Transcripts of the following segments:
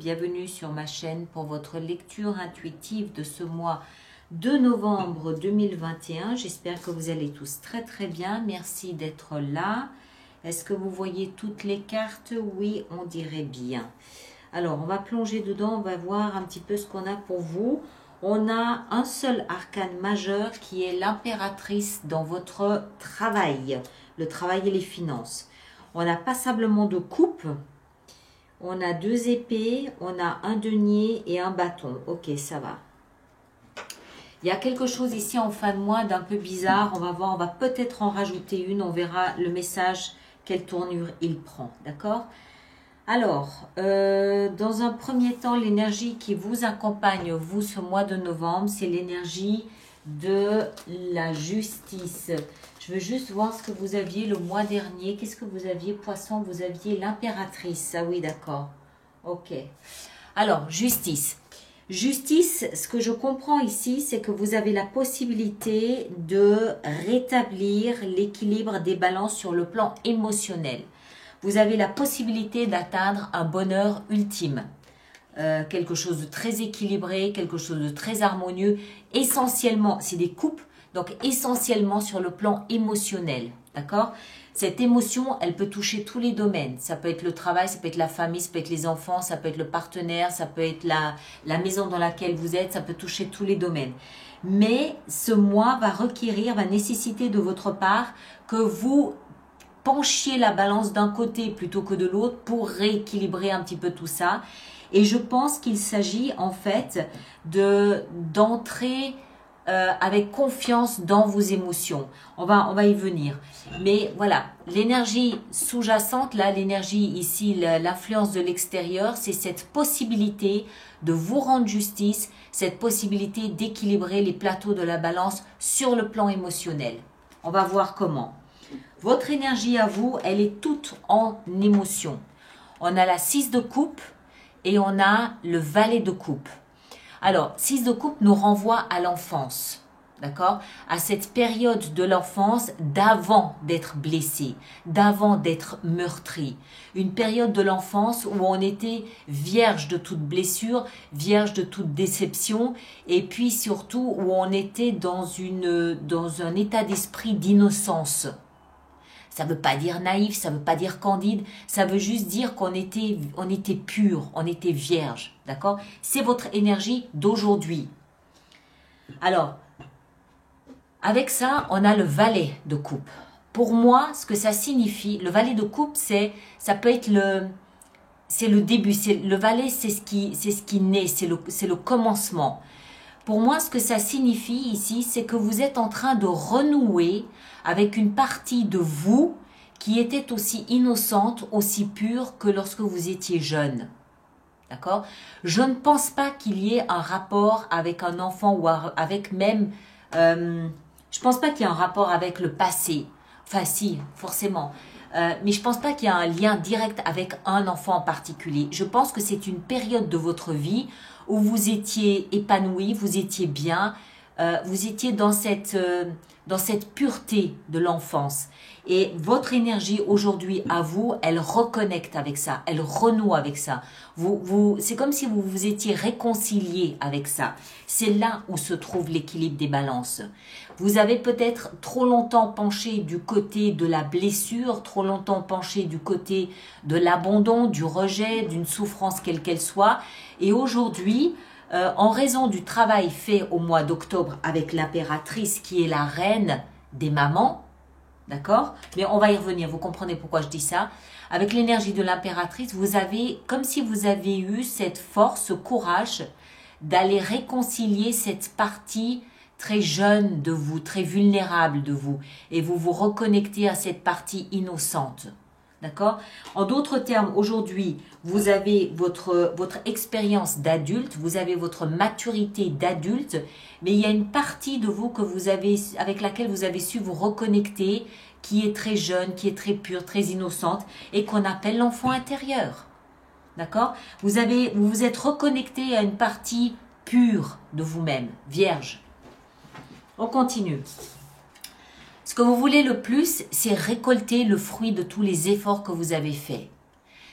bienvenue sur ma chaîne pour votre lecture intuitive de ce mois de novembre 2021. J'espère que vous allez tous très bien. Merci d'être là. Est-ce que vous voyez toutes les cartes? Oui, on dirait bien. Alors, on va plonger dedans, on va voir un petit peu ce qu'on a pour vous. On a un seul arcane majeur qui est l'impératrice dans votre travail, le travail et les finances. On a passablement de coupe, on a 2 épées, on a un denier et un bâton. Ok, ça va. Il y a quelque chose ici en fin de mois d'un peu bizarre. On va voir, on va peut-être en rajouter une. On verra le message, quelle tournure il prend. D'accord? Alors, dans un premier temps, l'énergie qui vous accompagne, vous, ce mois de novembre, c'est l'énergie de la justice. Je veux juste voir ce que vous aviez le mois dernier. Qu'est-ce que vous aviez, Poisson? Vous aviez l'impératrice. Ah oui, d'accord. Ok. Alors, justice. Justice, ce que je comprends ici, c'est que vous avez la possibilité de rétablir l'équilibre des balances sur le plan émotionnel. Vous avez la possibilité d'atteindre un bonheur ultime. Quelque chose de très équilibré, quelque chose de très harmonieux. Essentiellement, c'est des coupes, donc essentiellement sur le plan émotionnel. D'accord? Cette émotion, elle peut toucher tous les domaines. Ça peut être le travail, ça peut être la famille, ça peut être les enfants, ça peut être le partenaire, ça peut être la maison dans laquelle vous êtes, ça peut toucher tous les domaines. Mais ce mois va requérir, va nécessiter de votre part que vous penchiez la balance d'un côté plutôt que de l'autre pour rééquilibrer un petit peu tout ça. Et je pense qu'il s'agit en fait d'entrer avec confiance dans vos émotions. On va y venir. Mais voilà, l'énergie sous-jacente, là, l'énergie ici, l'influence de l'extérieur, c'est cette possibilité de vous rendre justice, cette possibilité d'équilibrer les plateaux de la balance sur le plan émotionnel. On va voir comment. Votre énergie à vous, elle est toute en émotion. On a la 6 de coupe et on a le valet de coupe. Alors, 6 de coupe nous renvoie à l'enfance, d'accord? À cette période de l'enfance d'avant d'être blessé, d'avant d'être meurtri. Une période de l'enfance où on était vierge de toute blessure, vierge de toute déception, et puis surtout où on était dans un état d'esprit d'innocence. Ça ne veut pas dire naïf, ça ne veut pas dire candide, ça veut juste dire qu'on était pur, on était vierge, d'accord? C'est votre énergie d'aujourd'hui. Alors, avec ça, on a le valet de coupe. Pour moi, ce que ça signifie, le valet de coupe, ça peut être c'est le début, le valet, c'est ce qui naît, c'est le commencement. Pour moi, ce que ça signifie ici, c'est que vous êtes en train de renouer avec une partie de vous qui était aussi innocente, aussi pure que lorsque vous étiez jeune. D'accord? Je ne pense pas qu'il y ait un rapport avec un enfant ou avec même... je pense pas qu'il y ait un rapport avec le passé. Enfin, si, forcément. Mais je pense pas qu'il y ait un lien direct avec un enfant en particulier. Je pense que c'est une période de votre vie où vous étiez épanoui, vous étiez bien, vous étiez dans cette pureté de l'enfance. Et votre énergie aujourd'hui à vous, elle reconnecte avec ça, elle renoue avec ça. C'est comme si vous vous étiez réconcilié avec ça. C'est là où se trouve l'équilibre des balances. Vous avez peut-être trop longtemps penché du côté de la blessure, trop longtemps penché du côté de l'abandon, du rejet, d'une souffrance quelle qu'elle soit. Et aujourd'hui, en raison du travail fait au mois d'octobre avec l'impératrice qui est la reine des mamans, d'accord? Mais on va y revenir, vous comprenez pourquoi je dis ça. Avec l'énergie de l'impératrice, vous avez, comme si vous avez eu cette force, ce courage d'aller réconcilier cette partie très jeune de vous, très vulnérable de vous. Et vous vous reconnectez à cette partie innocente. D'accord? En d'autres termes, aujourd'hui, vous avez votre expérience d'adulte, vous avez votre maturité d'adulte, mais il y a une partie de vous avec laquelle vous avez su vous reconnecter, qui est très jeune, qui est très pure, très innocente, et qu'on appelle l'enfant intérieur. D'accord? Vous vous êtes reconnecté à une partie pure de vous-même, vierge. On continue. Ce que vous voulez le plus, c'est récolter le fruit de tous les efforts que vous avez faits.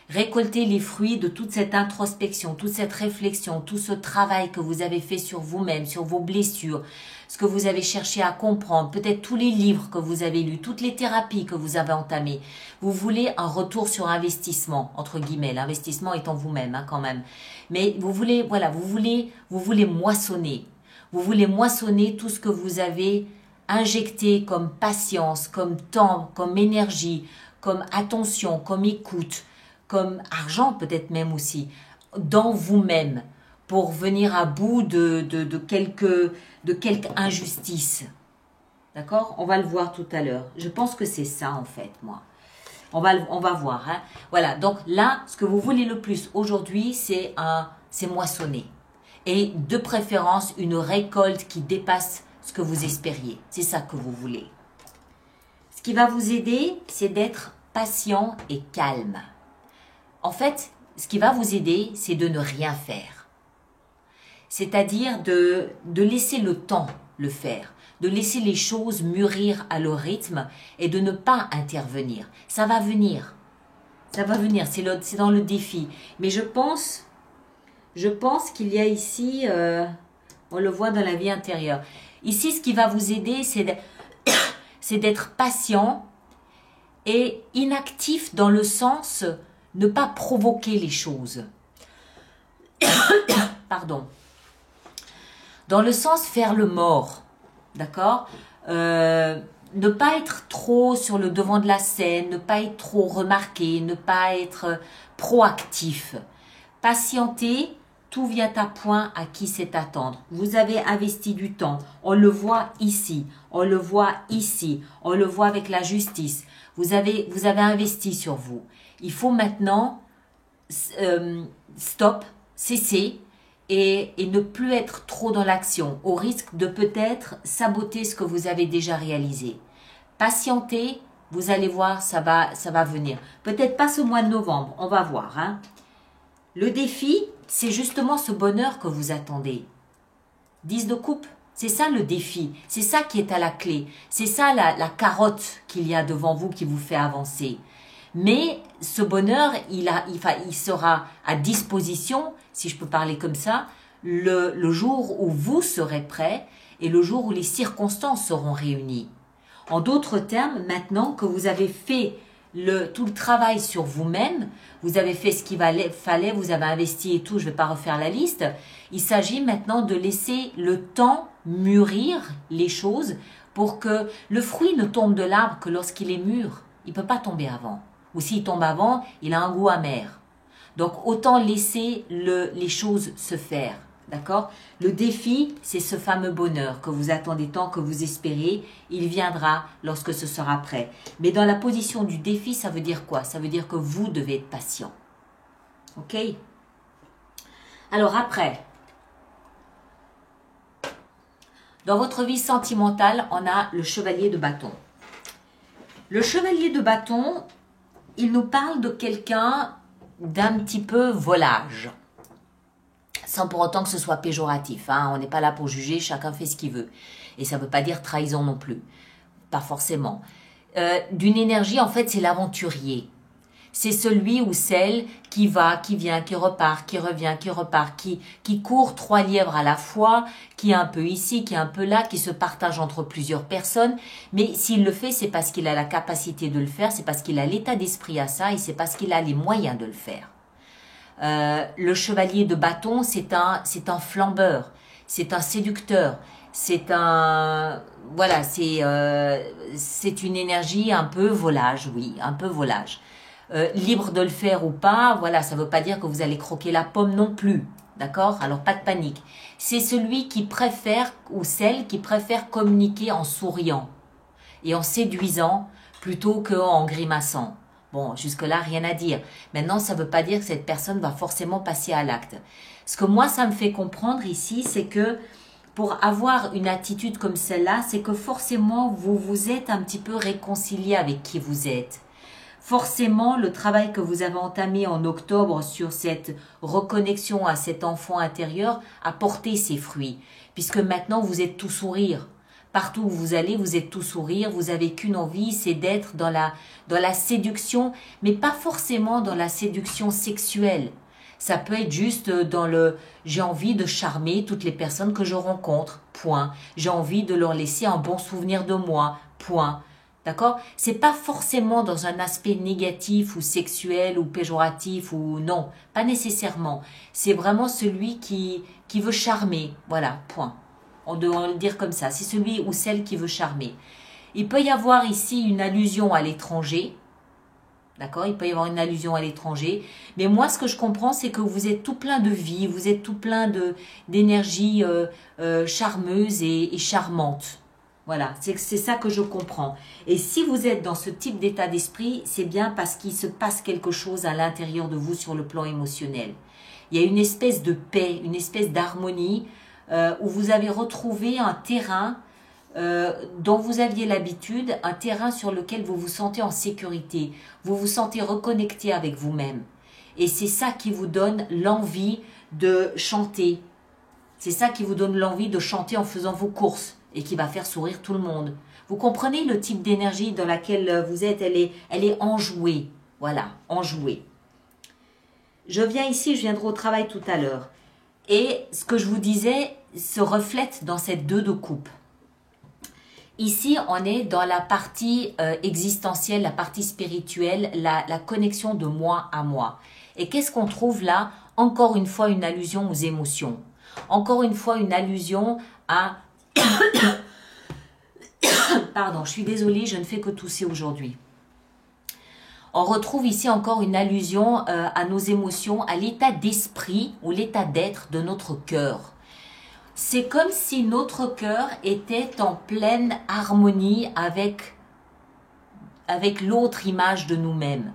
Récolter les fruits de toute cette introspection, toute cette réflexion, tout ce travail que vous avez fait sur vous-même, sur vos blessures, ce que vous avez cherché à comprendre, peut-être tous les livres que vous avez lus, toutes les thérapies que vous avez entamées. Vous voulez un retour sur investissement, entre guillemets, l'investissement étant vous-même hein, quand même. Mais vous voulez, voilà, vous voulez moissonner. Vous voulez moissonner tout ce que vous avez injecté comme patience, comme temps, comme énergie, comme attention, comme écoute, comme argent peut-être même aussi, dans vous-même, pour venir à bout de quelques injustices. D'accord? On va le voir tout à l'heure. Je pense que c'est ça en fait, moi. On va voir. Hein. Voilà, donc là, ce que vous voulez le plus aujourd'hui, c'est moissonner. Et de préférence, une récolte qui dépasse ce que vous espériez. C'est ça que vous voulez. Ce qui va vous aider, c'est d'être patient et calme. En fait, ce qui va vous aider, c'est de ne rien faire. C'est-à-dire de laisser le temps le faire, de laisser les choses mûrir à leur rythme et de ne pas intervenir. Ça va venir, c'est dans le défi. Mais je pense qu'il y a ici, on le voit dans la vie intérieure. Ici, ce qui va vous aider, c'est d'être patient et inactif dans le sens ne pas provoquer les choses. Pardon. Dans le sens faire le mort, d'accord ne pas être trop sur le devant de la scène, ne pas être trop remarqué, ne pas être proactif. Patienter, tout vient à point à qui sait attendre. Vous avez investi du temps, on le voit ici, on le voit ici, on le voit avec la justice. Vous avez investi sur vous. Il faut maintenant stop, cesser et ne plus être trop dans l'action, au risque de peut-être saboter ce que vous avez déjà réalisé. Patientez, vous allez voir, ça va venir. Peut-être pas ce mois de novembre, on va voir. Hein. Le défi, c'est justement ce bonheur que vous attendez. 10 de coupe, c'est ça le défi, c'est ça qui est à la clé, c'est ça la carotte qu'il y a devant vous qui vous fait avancer. Mais ce bonheur, il sera à disposition, si je peux parler comme ça, le jour où vous serez prêt et le jour où les circonstances seront réunies. En d'autres termes, maintenant que vous avez fait tout le travail sur vous-même, vous avez fait ce qu'il fallait, vous avez investi et tout, je ne vais pas refaire la liste, il s'agit maintenant de laisser le temps mûrir les choses pour que le fruit ne tombe de l'arbre que lorsqu'il est mûr. Il ne peut pas tomber avant. Ou s'il tombe avant, il a un goût amer. Donc, autant laisser les choses se faire. D'accord? Le défi, c'est ce fameux bonheur que vous attendez tant, que vous espérez. Il viendra lorsque ce sera prêt. Mais dans la position du défi, ça veut dire quoi? Ça veut dire que vous devez être patient. Ok? Alors après, dans votre vie sentimentale, on a le chevalier de bâton. Le chevalier de bâton, il nous parle de quelqu'un d'un petit peu volage. Sans pour autant que ce soit péjoratif. Hein. On n'est pas là pour juger, chacun fait ce qu'il veut. Et ça ne veut pas dire trahison non plus. Pas forcément. D'une énergie, en fait, c'est l'aventurier. C'est celui ou celle qui va, qui vient, qui repart, qui revient, qui repart, qui court 3 lièvres à la fois, qui est un peu ici, qui est un peu là, qui se partage entre plusieurs personnes. Mais s'il le fait, c'est parce qu'il a la capacité de le faire, c'est parce qu'il a l'état d'esprit à ça et c'est parce qu'il a les moyens de le faire. Le chevalier de bâton, c'est un flambeur, c'est un séducteur, c'est une énergie un peu volage, oui, un peu volage. Libre de le faire ou pas, voilà, ça ne veut pas dire que vous allez croquer la pomme non plus, d'accord? Alors pas de panique. C'est celui qui préfère ou celle qui préfère communiquer en souriant et en séduisant plutôt qu'en grimaçant. Bon, jusque-là, rien à dire. Maintenant, ça ne veut pas dire que cette personne va forcément passer à l'acte. Ce que moi, ça me fait comprendre ici, c'est que pour avoir une attitude comme celle-là, c'est que forcément, vous vous êtes un petit peu réconcilié avec qui vous êtes. Forcément, le travail que vous avez entamé en octobre sur cette reconnexion à cet enfant intérieur a porté ses fruits, puisque maintenant, vous êtes tout sourire. Partout où vous allez, vous êtes tout sourire, vous avez qu'une envie, c'est d'être dans la séduction, mais pas forcément dans la séduction sexuelle. Ça peut être juste dans le « j'ai envie de charmer toutes les personnes que je rencontre, point. J'ai envie de leur laisser un bon souvenir de moi, point. » D'accord? C'est pas forcément dans un aspect négatif ou sexuel ou péjoratif ou non, pas nécessairement. C'est vraiment celui qui veut charmer, voilà, point. On doit le dire comme ça, c'est celui ou celle qui veut charmer. Il peut y avoir ici une allusion à l'étranger, d'accord? Il peut y avoir une allusion à l'étranger, mais moi ce que je comprends c'est que vous êtes tout plein de vie, vous êtes tout plein d'énergie charmeuse et charmante. Voilà, c'est ça que je comprends. Et si vous êtes dans ce type d'état d'esprit, c'est bien parce qu'il se passe quelque chose à l'intérieur de vous sur le plan émotionnel. Il y a une espèce de paix, une espèce d'harmonie où vous avez retrouvé un terrain dont vous aviez l'habitude, un terrain sur lequel vous vous sentez en sécurité, vous vous sentez reconnecté avec vous-même. Et c'est ça qui vous donne l'envie de chanter. C'est ça qui vous donne l'envie de chanter en faisant vos courses et qui va faire sourire tout le monde. Vous comprenez le type d'énergie dans laquelle vous êtes, elle est enjouée. Voilà, enjouée. Je viendrai au travail tout à l'heure. Et ce que je vous disais se reflète dans cette 2 de coupe. Ici, on est dans la partie existentielle, la partie spirituelle, la connexion de moi à moi. Et qu'est-ce qu'on trouve là? Encore une fois, une allusion aux émotions. Encore une fois, une allusion à... Pardon, je suis désolée, je ne fais que tousser aujourd'hui. On retrouve ici encore une allusion à nos émotions, à l'état d'esprit ou l'état d'être de notre cœur. C'est comme si notre cœur était en pleine harmonie avec l'autre image de nous-mêmes.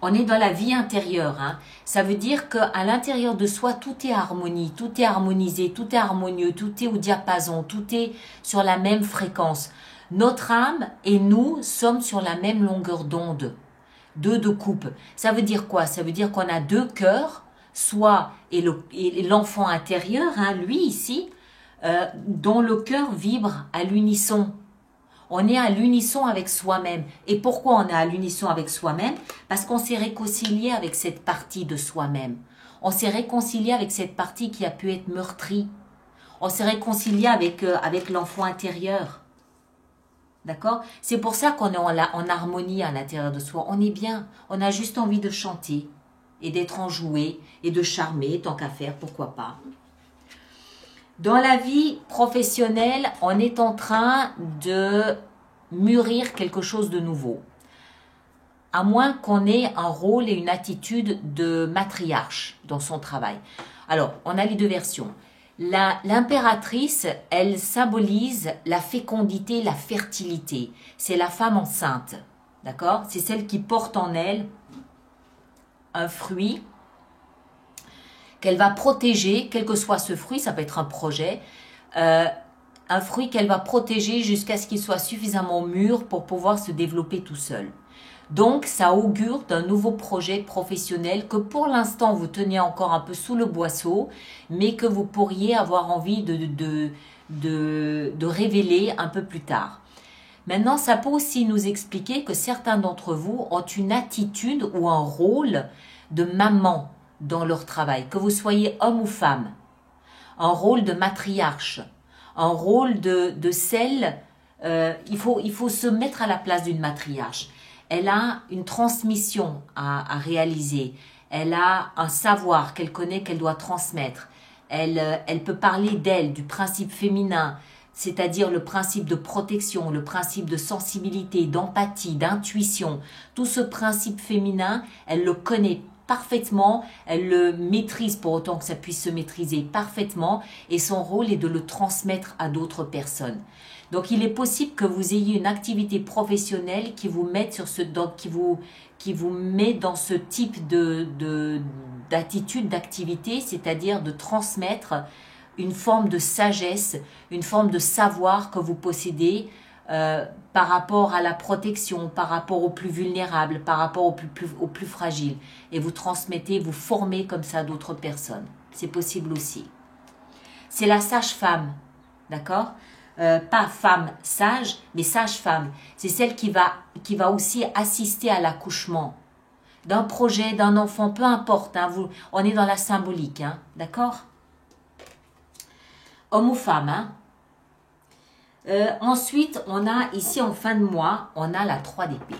On est dans la vie intérieure. Hein. Ça veut dire qu'à l'intérieur de soi, tout est harmonie, tout est harmonisé, tout est harmonieux, tout est au diapason, tout est sur la même fréquence. Notre âme et nous sommes sur la même longueur d'onde. 2 de coupe. Ça veut dire quoi? Ça veut dire qu'on a 2 cœurs, soit et l'enfant intérieur, hein, lui ici, dont le cœur vibre à l'unisson. On est à l'unisson avec soi-même. Et pourquoi on est à l'unisson avec soi-même? Parce qu'on s'est réconcilié avec cette partie de soi-même. On s'est réconcilié avec cette partie qui a pu être meurtrie. On s'est réconcilié avec l'enfant intérieur. D'accord? C'est pour ça qu'on est en harmonie à l'intérieur de soi. On est bien. On a juste envie de chanter et d'être enjoué et de charmer, tant qu'à faire, pourquoi pas. Dans la vie professionnelle, on est en train de mûrir quelque chose de nouveau. À moins qu'on ait un rôle et une attitude de matriarche dans son travail. Alors, on a les 2 versions. L'impératrice, elle symbolise la fécondité, la fertilité. C'est la femme enceinte. D'accord? C'est celle qui porte en elle un fruit qu'elle va protéger, quel que soit ce fruit, ça peut être un projet, un fruit qu'elle va protéger jusqu'à ce qu'il soit suffisamment mûr pour pouvoir se développer tout seul. Donc, ça augure d'un nouveau projet professionnel que pour l'instant, vous tenez encore un peu sous le boisseau, mais que vous pourriez avoir envie de révéler un peu plus tard. Maintenant, ça peut aussi nous expliquer que certains d'entre vous ont une attitude ou un rôle de maman dans leur travail, que vous soyez homme ou femme, un rôle de matriarche, un rôle de celle, il faut se mettre à la place d'une matriarche. Elle a une transmission à réaliser, elle a un savoir qu'elle connaît, qu'elle doit transmettre, elle peut parler d'elle, du principe féminin, c'est-à-dire le principe de protection, le principe de sensibilité, d'empathie, d'intuition. Tout ce principe féminin, elle le connaît parfaitement, elle le maîtrise pour autant que ça puisse se maîtriser parfaitement et son rôle est de le transmettre à d'autres personnes. Donc il est possible que vous ayez une activité professionnelle qui vous mette sur qui vous met dans ce type d'attitude, d'activité, c'est-à-dire de transmettre une forme de sagesse, une forme de savoir que vous possédez par rapport à la protection, par rapport aux plus vulnérables, par rapport aux plus fragiles. Et vous transmettez, vous formez comme ça d'autres personnes. C'est possible aussi. C'est la sage-femme. d'accord? Pas femme sage, mais sage-femme. C'est celle qui va aussi assister à l'accouchement d'un projet, d'un enfant, peu importe. Hein, on est dans la symbolique, hein, d'accord? Homme ou femme, hein? Ensuite, on a ici en fin de mois, on a la 3 d'épée.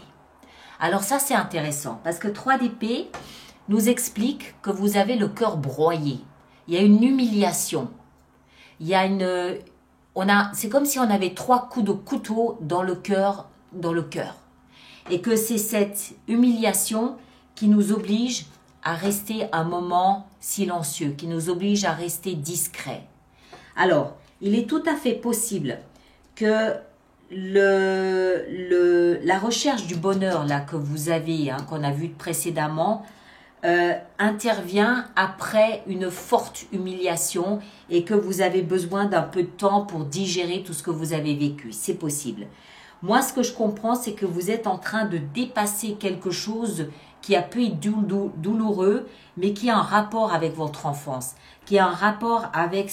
Alors ça, c'est intéressant parce que 3 d'épée nous explique que vous avez le cœur broyé. Il y a une humiliation. Il y a c'est comme si on avait 3 coups de couteau dans le cœur, et que c'est cette humiliation qui nous oblige à rester un moment silencieux, qui nous oblige à rester discret. Alors, il est tout à fait possible que la recherche du bonheur là que vous avez, hein, qu'on a vu précédemment, intervient après une forte humiliation et que vous avez besoin d'un peu de temps pour digérer tout ce que vous avez vécu. C'est possible. Moi, ce que je comprends, c'est que vous êtes en train de dépasser quelque chose qui a pu être douloureux, mais qui a un rapport avec votre enfance, qui a un rapport avec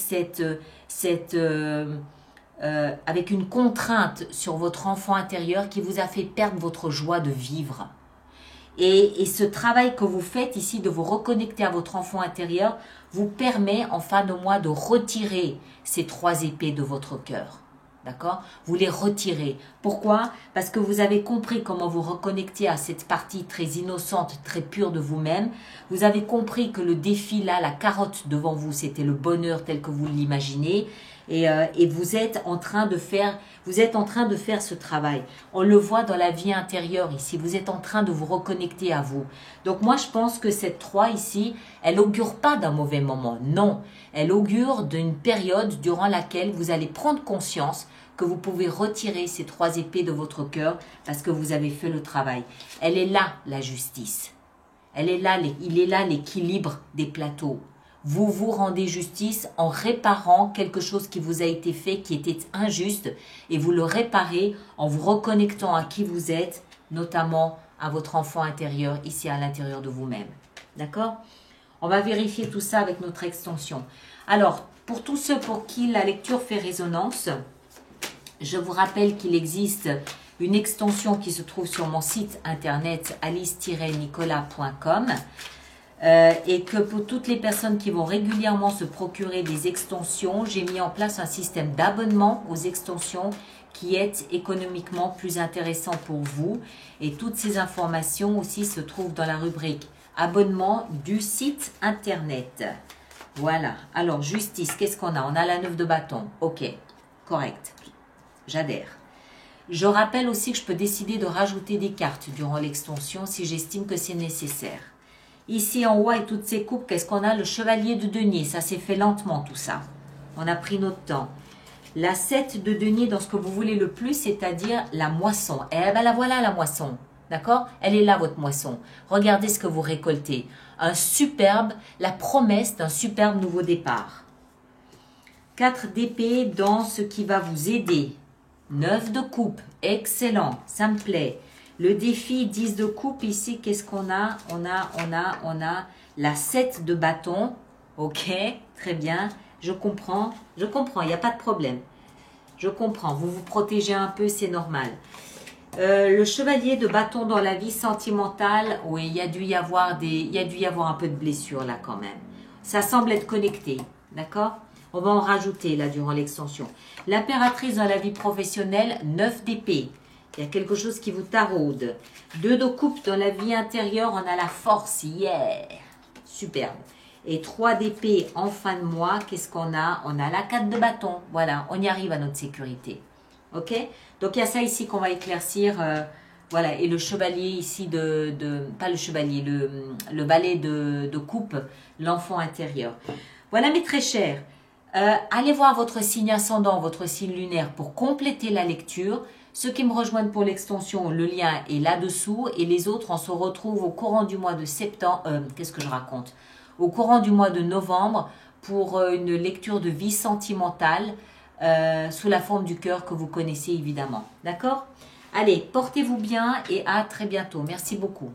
avec une contrainte sur votre enfant intérieur qui vous a fait perdre votre joie de vivre. Et ce travail que vous faites ici de vous reconnecter à votre enfant intérieur vous permet en fin de mois de retirer ces 3 épées de votre cœur. D'accord? Vous les retirez. Pourquoi? Parce que vous avez compris comment vous reconnecter à cette partie très innocente, très pure de vous-même. Vous avez compris que le défi là, la carotte devant vous, c'était le bonheur tel que vous l'imaginez. Et vous êtes en train de faire ce travail. On le voit dans la vie intérieure ici. Vous êtes en train de vous reconnecter à vous. Donc moi, je pense que cette 3 ici, elle augure pas d'un mauvais moment. Non, elle augure d'une période durant laquelle vous allez prendre conscience que vous pouvez retirer ces 3 épées de votre cœur parce que vous avez fait le travail. Elle est là, la justice. Il est là l'équilibre des plateaux. Vous vous rendez justice en réparant quelque chose qui vous a été fait, qui était injuste, et vous le réparez en vous reconnectant à qui vous êtes, notamment à votre enfant intérieur, ici à l'intérieur de vous-même. D'accord? On va vérifier tout ça avec notre extension. Alors, pour tous ceux pour qui la lecture fait résonance, je vous rappelle qu'il existe une extension qui se trouve sur mon site internet alice-nicolas.com. Et que pour toutes les personnes qui vont régulièrement se procurer des extensions, j'ai mis en place un système d'abonnement aux extensions qui est économiquement plus intéressant pour vous. Et toutes ces informations aussi se trouvent dans la rubrique abonnement du site internet. Voilà. Alors, justice, qu'est-ce qu'on a? On a la 9 de bâton. Ok, correct. J'adhère. Je rappelle aussi que je peux décider de rajouter des cartes durant l'extension si j'estime que c'est nécessaire. Ici en haut, avec toutes ces coupes, qu'est-ce qu'on a? Le chevalier de denier. Ça s'est fait lentement tout ça. On a pris notre temps. La 7 de denier dans ce que vous voulez le plus, c'est-à-dire la moisson. Eh ben la voilà la moisson. D'accord? Elle est là votre moisson. Regardez ce que vous récoltez. La promesse d'un superbe nouveau départ. 4 d'épée dans ce qui va vous aider. 9 de coupe. Excellent. Ça me plaît. Le défi 10 de coupe, ici, qu'est-ce qu'on a? On a la 7 de bâton. Ok, très bien. Je comprends, il n'y a pas de problème. Je comprends, vous vous protégez un peu, c'est normal. Le chevalier de bâton dans la vie sentimentale, oui, il y a dû y avoir un peu de blessure là quand même. Ça semble être connecté, d'accord? On va en rajouter là durant l'extension. L'impératrice dans la vie professionnelle, 9 d'épée. Il y a quelque chose qui vous taraude. 2 de coupe dans la vie intérieure, on a la force. Yeah! Superbe. Et 3 d'épée en fin de mois, qu'est-ce qu'on a? On a la 4 de bâton. Voilà, on y arrive à notre sécurité. Ok? Donc il y a ça ici qu'on va éclaircir. Voilà, et le chevalier ici pas le chevalier, le valet de coupe, l'enfant intérieur. Voilà mes très chers. Allez voir votre signe ascendant, votre signe lunaire pour compléter la lecture. Ceux qui me rejoignent pour l'extension, le lien est là-dessous. Et les autres, on se retrouve au courant du mois de septembre. Qu'est-ce que je raconte? Au courant du mois de novembre pour une lecture de vie sentimentale sous la forme du cœur que vous connaissez évidemment. D'accord? Allez, portez-vous bien et à très bientôt. Merci beaucoup.